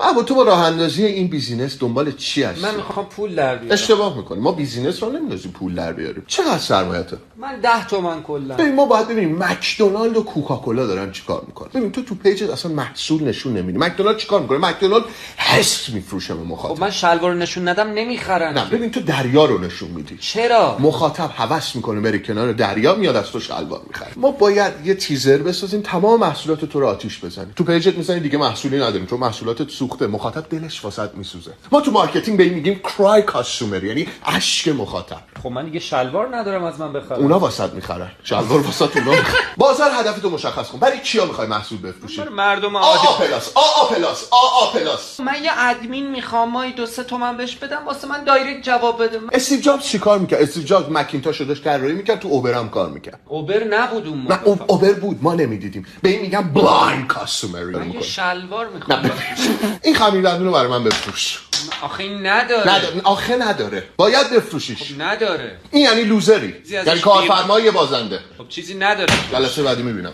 اما تو با راه اندازی این بیزینس دنبال چی هستی؟ من میخوام پول در بیارم. اشتباه میکنی. ما بیزینس رو نمیندازیم پول در بیاریم. چقدر سرمایه‌ته؟ من 10 تومن کلا. ببین ما باید ببینیم مکدونالد و کوکاکولا دارن چیکار میکنن. ببین تو پیجت اصلا محصول نشون نمیدی. مکدونالد چیکار میکنه؟ مکدونالد حس میفروشه به مخاطب. خب من شلوار نشون ندم نمیخرن. نه ببین تو دریا رو نشون میدی. چرا؟ مخاطب هوس میکنه بره کنار دریا، میاد از تو شلوار میخره. ما باید یه تیزر بسازیم تمام محصولات تو رو آتیش بزنیم. تو پیجت میزنی دیگه محصولی نداریم چون محصولاتت سوخته، مخاطب دلش واسط میسوزه. ما تو مارکتینگ به این میگیم کرای کاستومر، یعنی اشک مخاطب. خب من دیگه شلوار ندارم از من بخرن. اونا واسط میخرن. شلوار واسط اونا میخرن. بازار هدفتو مشخص کن. برای کیا میخوای محصول بفروشی؟ مردم عادی. پلاس. من یه ادمین میخوام، مایی 2-3 تومن بهش بدم واسه من دایرکت جواب بده. استیو جابز چیکار میکرد؟ استیو جابز مکینتاش رو داشت طراحی میکرد، تو اوبر هم کار میکرد. اوبر نبود اون موقع. نه اوبر بود، ما نمیدیدیم. به این میگم بلایند کاستومر. من یه شلوار میخوام. این خمیر دندون رو برای من بفروش. آخه این نداره. آخه نداره. باید بفروشیش. خب نداره. این یعنی لوزری. یعنی کارفرمای بازنده. خب چیزی نداره. جلسه بعدی میبینم.